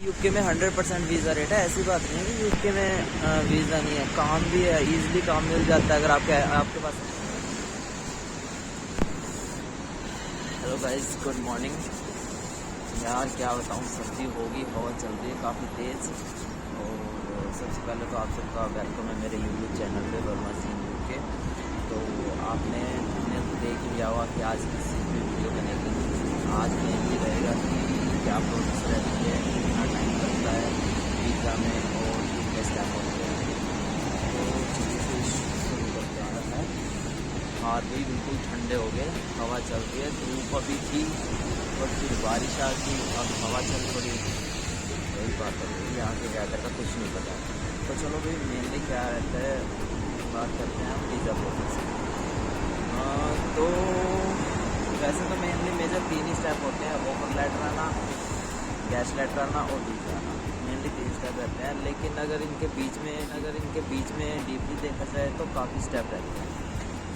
UK में 100% visa rate है। ऐसी बात नहीं है कि यूके में वीज़ा नहीं है, काम भी है, इजीली काम मिल जाता है अगर आपके पास। Hello guys, good morning. यार क्या बताऊँ, सर्दी होगी, हवा चल रही है काफ़ी तेज़। और सबसे पहले तो आप सबका वेलकम है मेरे यूट्यूब चैनल पे वर्मा सिंह यूके। तो आपने तो देख लिया होगा कि आज किस चीज़ पे वीडियो बनेगी। आज में ये रहेगा कि क्या प्रोसेस रहती है, कितना टाइम लगता है वीज़ा में और कितने स्टेप होते हैं। तो चलिए फिर शुरू करते हैं। हाथ भी बिल्कुल ठंडे हो गए, हवा चल रही है, धूप अभी थी और फिर बारिश आ गई, अब हवा चल पड़ी। वही बात है, यहाँ के वेदर का कुछ नहीं पता। तो चलो भाई, मेनली क्या रहता है, बात करते हैं हम वीज़ा प्रोसेस। तो वैसे तो मेनली मेजर 3 ही स्टेप होते हैं, ऑफर लेटर आना, गैस लेटर आना और वीज़ा आना। मेनली 3 स्टेप रहते हैं, लेकिन अगर इनके बीच में डीपली देखा जाए तो काफ़ी स्टेप रहते हैं।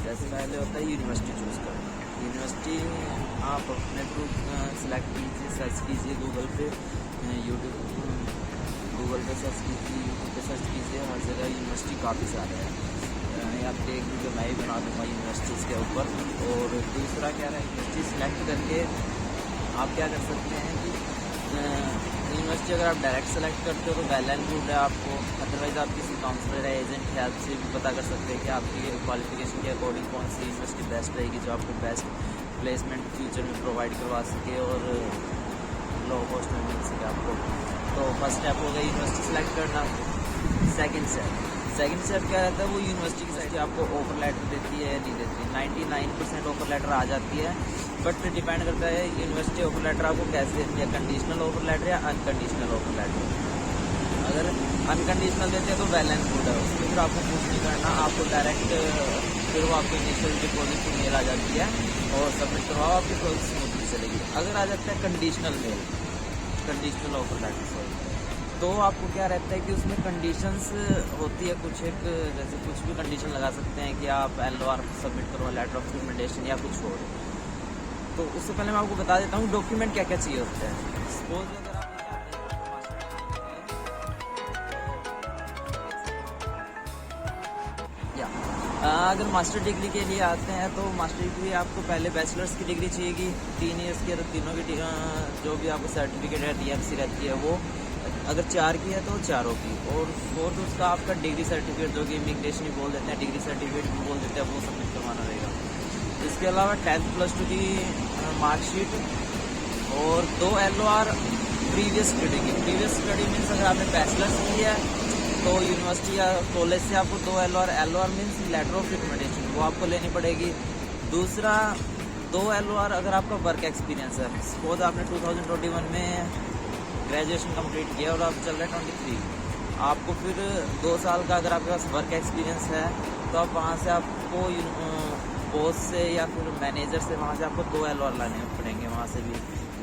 जैसे पहले होता है यूनिवर्सिटी चूज़ करना। यूनिवर्सिटी आप अपने थ्रू सेलेक्ट कीजिए, सर्च कीजिए गूगल पे, गूगल पे सर्च कीजिए, यूट्यूब पे सर्च कीजिए, हर जगह यूनिवर्सिटी काफ़ी सारे हैं। आप देख लीजिए, मैं ही बना दूँगा यूनिवर्सिटीज़ के ऊपर। और दूसरा क्या है, यूनिवर्सिटी सेलेक्ट करके आप क्या कर सकते हैं कि यूनिवर्सिटी अगर आप डायरेक्ट सेलेक्ट करते हो तो वेल एंड गुड है आपको। अदरवाइज़ आप किसी काउंसलर या एजेंट के हेल्प से भी पता कर सकते हैं कि आपकी क्वालिफिकेशन के अकॉर्डिंग कौन सी यूनिवर्सिटी बेस्ट रहेगी, जो आपको बेस्ट प्लेसमेंट फ्यूचर में प्रोवाइड करवा सके और लो कॉस्ट में मिल सके आपको। तो फर्स्ट स्टेप हो गया यूनिवर्सिटी सेलेक्ट करना। सेकंड स्टेप क्या रहता है, वो यूनिवर्सिटी की साइड से आपको ऑफर लेटर देती है या नहीं देती है। 99% ऑफर लेटर आ जाती है, बट डिपेंड करता है यूनिवर्सिटी ऑफर लेटर आपको कैसे देती है, कंडीशनल ऑफर लेटर या अनकंडीशनल ऑफर लेटर। अगर अनकंडीशनल देते हैं तो वेल एंड गुड है, उसमें फिर आपको कुछ नहीं करना, आपको डायरेक्ट फिर वो आपको इनिशियल डिपॉजिट की मेल आ जाती है और सबमिट करवाओ, आपकी प्रोसेस स्मूथली चलेगी। अगर आ जाता है conditional mail, conditional offer letter sorry, तो आपको क्या रहता है कि उसमें कंडीशंस होती है कुछ एक, जैसे कुछ भी कंडीशन लगा सकते हैं कि आप LOR सबमिट करो, लेटर ऑफ रिकमेंडेशन या कुछ और। तो उससे पहले मैं आपको बता देता हूँ डॉक्यूमेंट क्या क्या चाहिए होते हैं। सपोज अगर आप अगर मास्टर डिग्री के लिए आते हैं तो मास्टर डिग्री आपको पहले बैचलर्स की डिग्री चाहिएगी 3 ईयर्स की, तीनों की जो भी आपको सर्टिफिकेट है DMC रहती है वो, अगर 4 की है तो 4 की। और फोर्थ उसका आपका डिग्री सर्टिफिकेट, जो कि इमिग्रेशन ही बोल देते हैं, डिग्री सर्टिफिकेट भी बोल देते हैं, वो सबमिट करवाना रहेगा। इसके अलावा 10th + 2 की मार्कशीट और 2 LOR प्रीवियस स्टडी की। प्रीवियस स्टडी मीन्स अगर आपने बैचलर्स की है तो यूनिवर्सिटी या कॉलेज से आपको 2 LOR means letter of recommendation, वो आपको लेनी पड़ेगी। दूसरा 2 LOR अगर आपका वर्क एक्सपीरियंस है, सपोज आपने 2021 में ग्रेजुएशन कंप्लीट किया और आप चल रहे 23, आपको फिर 2 साल का अगर आपके पास वर्क एक्सपीरियंस है तो आप वहाँ से आपको बॉस से या फिर मैनेजर से वहाँ से आपको 2 LOR लाने पड़ेंगे, वहाँ से भी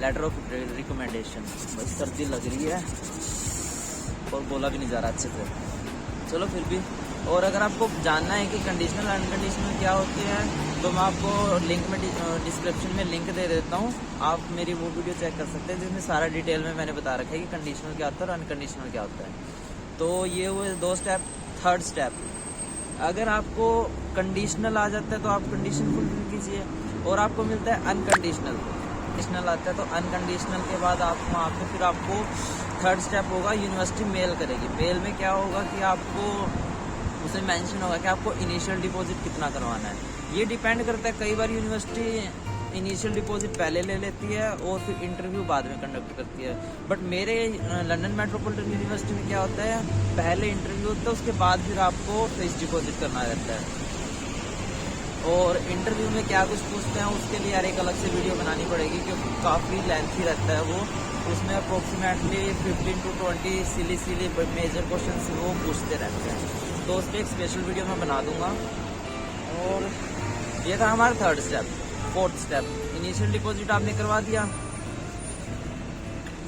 लेटर ऑफ रिकमेंडेशन। बस सर्दी लग रही है और बोला भी नहीं जा रहा अच्छे से, चलो फिर भी। और अगर आपको जानना है कि कंडीशनल अनकंडीशनल क्या होते हैं तो मैं आपको लिंक में डिस्क्रिप्शन में लिंक दे देता हूँ, आप मेरी वो वीडियो चेक कर सकते हैं जिसमें सारा डिटेल में मैंने बता रखा है कि कंडीशनल क्या होता है और अनकंडीशनल क्या होता है। तो ये हुए 2 स्टेप। थर्ड स्टेप, अगर आपको कंडीशनल आ जाता है तो आप कंडीशन फुलफिल कीजिए और आपको मिलता है अनकंडीशनल। कंडीशनल आता है तो अनकंडीशनल के बाद आप वहाँ पर फिर आपको थर्ड स्टेप होगा, यूनिवर्सिटी मेल करेगी। मेल में क्या होगा कि आपको उसमें मेंशन होगा कि आपको इनिशियल डिपॉजिट कितना करवाना है। ये डिपेंड करता है, कई बार यूनिवर्सिटी इनिशियल डिपॉजिट पहले ले लेती है और फिर इंटरव्यू बाद में कंडक्ट करती है। बट मेरे लंदन मेट्रोपॉलिटन यूनिवर्सिटी में क्या होता है, पहले इंटरव्यू होता है, उसके बाद फिर आपको फिक्स डिपॉजिट करना रहता है। और इंटरव्यू में क्या कुछ पूछते हैं उसके लिए यार एक अलग से वीडियो बनानी पड़ेगी क्योंकि काफ़ी लेंथी रहता है वो। उसमें approximately 15 to 20 silly major question वो पूछते रहते हैं, तो उस पर एक स्पेशल वीडियो मैं बना दूंगा। और ये था हमारा third step. Fourth step, initial deposit आपने करवा दिया।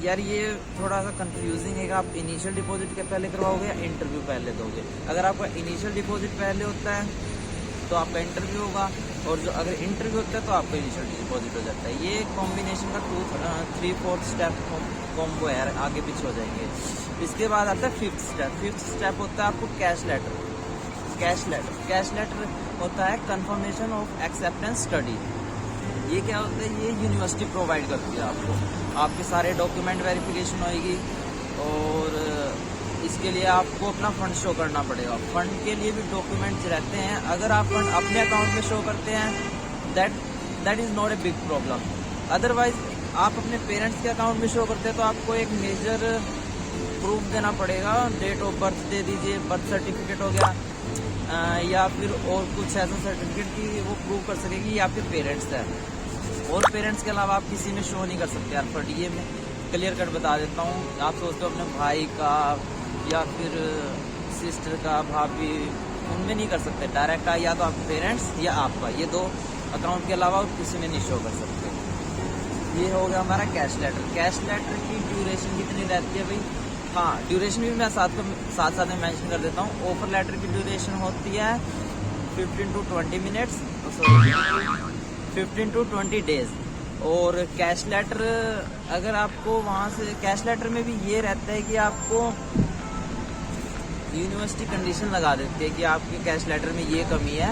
यार ये थोड़ा सा कंफ्यूजिंग है कि आप इनिशियल डिपॉजिट के पहले करवाओगे या इंटरव्यू पहले दोगे। अगर आपका इनिशियल डिपॉजिट पहले होता है तो आपका इंटरव्यू होगा, और जो अगर इंटरव्यू होता है तो आपका इनिशियल डिपॉजिट हो जाता है। ये कॉम्बिनेशन का 3-4 स्टेप कॉम्बो है, आगे पीछे हो जाएंगे। इसके बाद आता है फिफ्थ स्टेप। फिफ्थ स्टेप होता है आपको कैश लेटर। कैश लेटर होता है कंफर्मेशन ऑफ एक्सेप्टेंस स्टडी। ये क्या होता है, ये यूनिवर्सिटी प्रोवाइड करती है आपको, आपके सारे डॉक्यूमेंट वेरिफिकेशन होएगी और इसके लिए आपको अपना फंड शो करना पड़ेगा। फंड के लिए भी डॉक्यूमेंट्स रहते हैं। अगर आप फंड अपने अकाउंट में शो करते हैं that is not a big problem. Otherwise आप अपने पेरेंट्स के अकाउंट में शो करते हैं तो आपको एक मेजर प्रूफ देना पड़ेगा। डेट ऑफ बर्थ दे दीजिए, बर्थ सर्टिफिकेट हो गया या फिर और कुछ ऐसा सर्टिफिकेट की वो प्रूव कर सकेगी ये आपके पेरेंट्स हैं। और पेरेंट्स के अलावा आप किसी में शो नहीं कर सकते यार फंड। ये मैं क्लियर कट बता देता हूँ। आप सोचते हो अपने भाई का या फिर सिस्टर का, भाभी, उनमें नहीं कर सकते डायरेक्ट, या तो आपके पेरेंट्स या आपका, ये दो अकाउंट के अलावा और किसी में नहीं शो कर सकते। ये हो गया हमारा कैश लेटर। कैश लेटर की ड्यूरेशन कितनी रहती है भाई? हाँ, ड्यूरेशन भी मैं साथ में मेंशन कर देता हूँ। ऑफर लेटर की ड्यूरेशन होती है 15 to 20 minutes, sorry 15 to 20 days. और कैश लेटर अगर आपको वहाँ से, कैश लेटर में भी ये रहता है कि आपको यूनिवर्सिटी कंडीशन लगा देती है कि आपके कैश लेटर में ये कमी है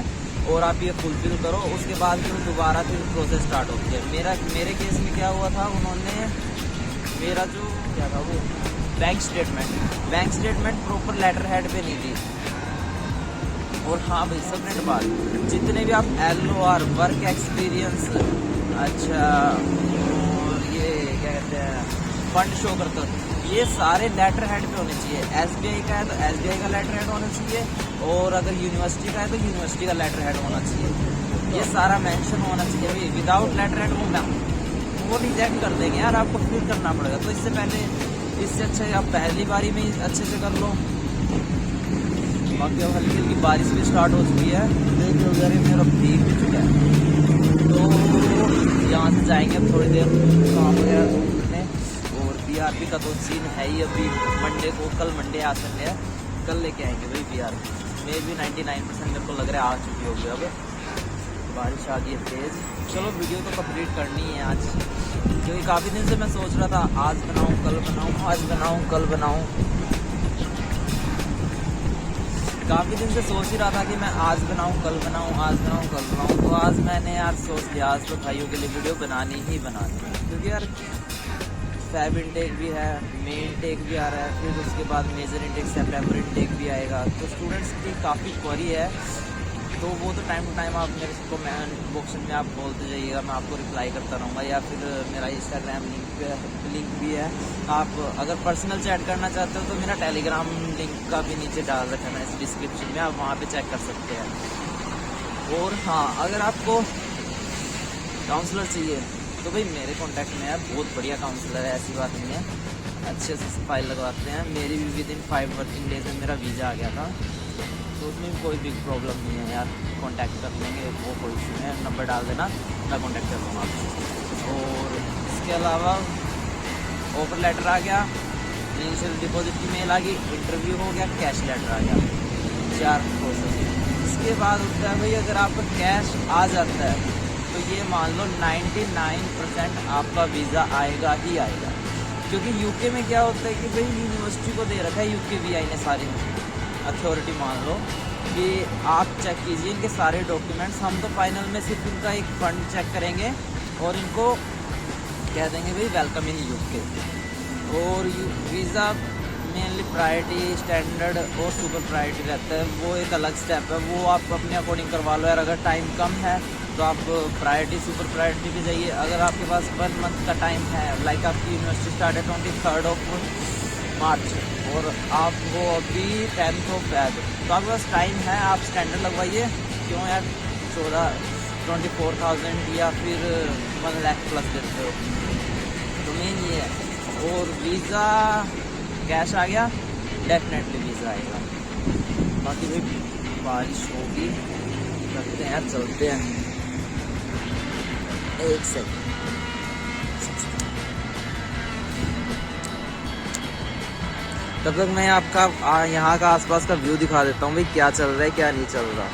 और आप ये फुलफिल करो, उसके बाद फिर दोबारा फिर प्रोसेस स्टार्ट होती है। मेरे केस में क्या हुआ था, उन्होंने मेरा जो क्या था वो bank statement proper letter head पे नहीं दी। और हाँ भाई सबनेट बात, जितने भी आप LOR वर्क एक्सपीरियंस, अच्छा, और ये क्या कहते हैं फंड शो करते हो, ये सारे लेटर हेड पे होने चाहिए। SBI का है तो SBI का लेटर हेड होना चाहिए, और अगर यूनिवर्सिटी का है तो यूनिवर्सिटी का लेटर हेड होना चाहिए। ये सारा मेंशन होना चाहिए भाई। विदाउट लेटर हेड वो रिजेक्ट कर देंगे यार, आपको फिर करना पड़ेगा। तो इससे अच्छा आप पहली बारी में ही अच्छे से कर लो। बाकी अब हल्की हल्की बारिश भी स्टार्ट हो चुकी है, देख वगैरह मेरा भीग भी चुका है। तो यहाँ से जाएंगे थोड़ी देर काम वगैरह ढूंढने। और BRB का तो सीन है ही अभी। मंडे को, कल मंडे आ सकते हैं, कल लेके आएंगे भाई BRB। मे भी 99% मेरे को लग रहा है आ चुकी होगी। अब बारिश आ गई है तेज़। चलो वीडियो तो कंप्लीट करनी है आज, क्योंकि काफ़ी दिन से मैं सोच रहा था आज बनाऊँ कल बनाऊँ, आज बनाऊँ कल बनाऊँ। काफ़ी दिन से सोच ही रहा था कि मैं आज बनाऊँ कल बनाऊँ, आज बनाऊँ कल बनाऊँ। तो आज मैंने यार सोच लिया आज तो भाइयों के लिए वीडियो बनानी ही बनानी है, क्योंकि यार फैब इनटेक भी है, मे इनटेक भी आ रहा है, फिर उसके बाद मेजर इनटेक, सितंबर इनटेक भी आएगा। तो स्टूडेंट्स की काफ़ी क्वेरी है, तो वो तो टाइम टू टाइम आप मेरे को इनबॉक्स में आप बोलते जाइएगा, मैं आपको रिप्लाई करता रहूँगा। या फिर मेरा इंस्टाग्राम लिंक भी है, आप अगर पर्सनल चैट करना चाहते हो तो मेरा टेलीग्राम लिंक का भी नीचे डाल रखा है इस डिस्क्रिप्शन में, आप वहाँ पे चेक कर सकते हैं। और हाँ, अगर आपको काउंसलर चाहिए तो भाई मेरे कॉन्टैक्ट में है, बहुत बढ़िया काउंसलर है, ऐसी बात नहीं है, अच्छे से फाइल लगवाते हैं। मेरी भी विदिन 5 वर्किंग डेज में मेरा वीज़ा आ गया था, तो उसमें भी कोई बिग प्रॉब्लम नहीं है यार, कांटेक्ट कर लेंगे, वो कोई इशू नहीं है। नंबर डाल देना, मैं कांटेक्ट कर दूँगा आपको। और इसके अलावा ऑफर लेटर आ गया, इनिशियल डिपॉजिट की मेल आ गई, इंटरव्यू हो गया, कैश लेटर आ गया, 4 प्रोसेस। इसके बाद होता है भाई अगर आपका कैश आ जाता है तो ये मान लो 99% आपका वीज़ा आएगा ही आएगा। क्योंकि यूके में क्या होता है कि भाई यूनिवर्सिटी को दे रखा है UKVI ने सारी अथॉरिटी, मान लो कि आप चेक कीजिए इनके सारे डॉक्यूमेंट्स, हम तो फाइनल में सिर्फ इनका एक फ़ंड चेक करेंगे और इनको कह देंगे भाई वेलकम इन UK। और वीज़ा मेनली प्रायोरिटी, स्टैंडर्ड और सुपर प्रायोरिटी रहता है, वो एक अलग स्टेप है, वो आप अपने अकॉर्डिंग करवा लो यार। अगर टाइम कम है तो आप प्रायोरिटी, सुपर प्रायोरिटी पे जाइए। अगर आपके पास 1 मंथ का टाइम है, लाइक आपकी यूनिवर्सिटी स्टार्ट है 23 मार्च और आप वो अभी 10 Feb, तो आपके पास टाइम है, आप स्टैंडर्ड लगवाइए। क्यों यार 24,000 या फिर 1 लाख प्लस देते हो, तो मेन ये है। और वीज़ा कैश आ गया, डेफिनेटली वीज़ा आएगा। बाकी भाई बारिश होगी, करते हैं यार, चलते हैं। एक सेकंड, तब तक मैं आपका यहाँ का आसपास का व्यू दिखा देता हूँ भाई, क्या चल रहा है क्या नहीं चल रहा।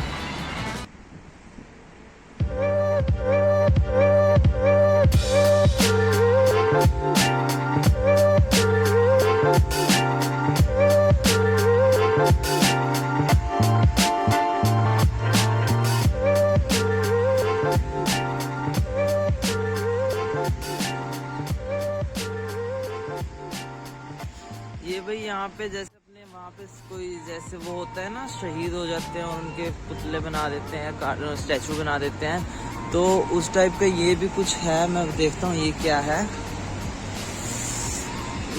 यहाँ पे जैसे अपने वहाँ पे कोई जैसे वो होता है ना, शहीद हो जाते हैं और उनके पुतले बना देते हैं, स्टैचू बना देते हैं, तो उस टाइप का ये भी कुछ है। मैं देखता हूँ ये क्या है।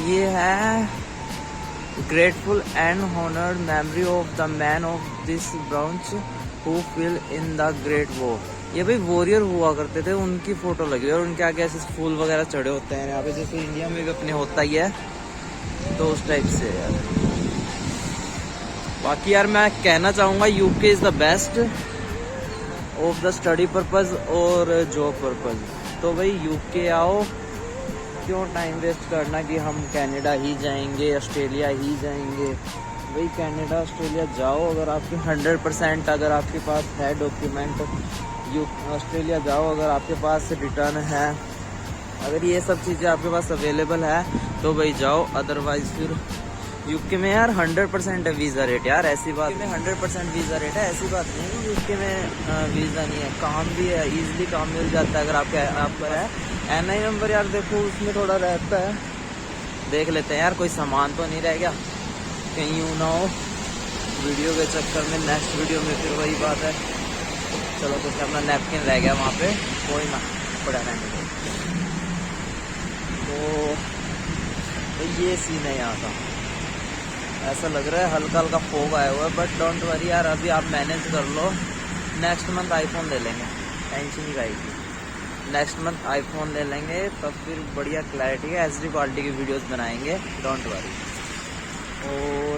ये है grateful and honoured memory of the man of this branch who fell in the great war. ये भाई वॉरियर हुआ करते थे, उनकी फोटो लगी और उनके आगे ऐसे फूल वगैरह चढ़े होते हैं यहाँ पे, जैसे इंडिया में भी अपने होता ही है, तो उस टाइप से यार। बाकी यार मैं कहना चाहूँगा UK is the best of the study purpose और जॉब पर्पज़। तो भाई यूके आओ, क्यों टाइम वेस्ट करना कि हम कनाडा ही जाएंगे, ऑस्ट्रेलिया ही जाएंगे। भाई कनाडा ऑस्ट्रेलिया जाओ, अगर आपके 100% अगर आपके पास है डॉक्यूमेंट, ऑस्ट्रेलिया जाओ अगर आपके पास रिटर्न है, अगर ये सब चीज़ें आपके पास अवेलेबल है तो भाई जाओ। अदरवाइज फिर यूके में यार 100% है वीज़ा रेट यार, ऐसी बात में 100% वीज़ा रेट है, ऐसी बात नहीं है यूके में वीज़ा नहीं है। काम भी है, ईजिली काम मिल जाता है अगर आपका है NI नंबर। यार देखो उसमें थोड़ा रहता है, देख लेते हैं यार कोई सामान तो नहीं रह गया कहीं, यूँ ना हो वीडियो के चक्कर में नेक्स्ट वीडियो में फिर वही बात है। चलो कुछ अपना नैपकिन रह गया वहाँ पे, कोई ना, पड़ा रहने दो। तो ये सीन है यहाँ का, ऐसा लग रहा है हल्का हल्का फोग आया हुआ है, बट डोंट वरी यार, अभी आप मैनेज कर लो। नेक्स्ट मंथ आईफोन ले लेंगे, टेंशन नहीं रहेगी। नेक्स्ट मंथ आईफोन ले लेंगे, तब फिर बढ़िया क्लैरिटी है, HD क्वालिटी की वीडियोस बनाएंगे, डोंट वरी। और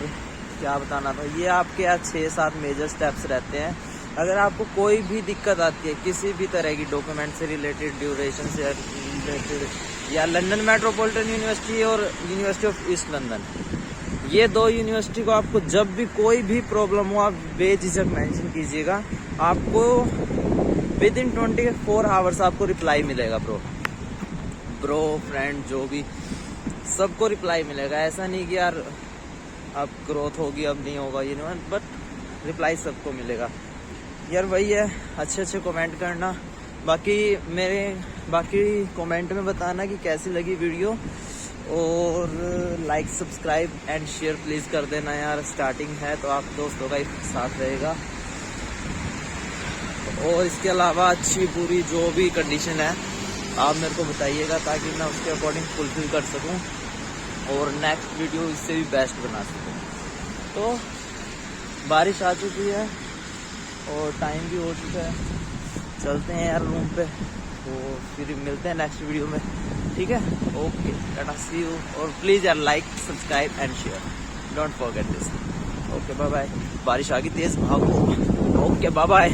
क्या बताना था, ये आपके यहाँ 6-7 मेजर स्टेप्स रहते हैं। अगर आपको कोई भी दिक्कत आती है किसी भी तरह की, डॉक्यूमेंट से रिलेटेड, ड्यूरेशन से रिलेटेड, या लंदन मेट्रोपॉलिटन यूनिवर्सिटी और यूनिवर्सिटी ऑफ ईस्ट लंदन, ये 2 यूनिवर्सिटी को आपको जब भी कोई भी प्रॉब्लम हो आप बेझिझक मेंशन कीजिएगा, आपको विदिन 24 आवर्स आपको रिप्लाई मिलेगा। ब्रो फ्रेंड जो भी, सबको रिप्लाई मिलेगा। ऐसा नहीं कि यार अब ग्रोथ होगी अब नहीं होगा, ये नहीं, बट रिप्लाई सबको मिलेगा यार। वही है, अच्छे अच्छे कमेंट करना, बाकी कमेंट में बताना कि कैसी लगी वीडियो, और like subscribe and share please कर देना यार। स्टार्टिंग है तो आप दोस्तों का ही साथ रहेगा, और इसके अलावा अच्छी बुरी जो भी कंडीशन है आप मेरे को बताइएगा, ताकि मैं उसके अकॉर्डिंग फुलफिल कर सकूं और नेक्स्ट वीडियो इससे भी बेस्ट बना सकूं। तो बारिश आ चुकी है और टाइम भी हो चुका है, चलते हैं यार रूम पे, तो फिर मिलते हैं नेक्स्ट वीडियो में, ठीक है? Okay, tata, see you. और प्लीज़ यार like subscribe and share, don't forget this. Okay bye bye. बारिश आ गई तेज़, भागो। Okay bye bye.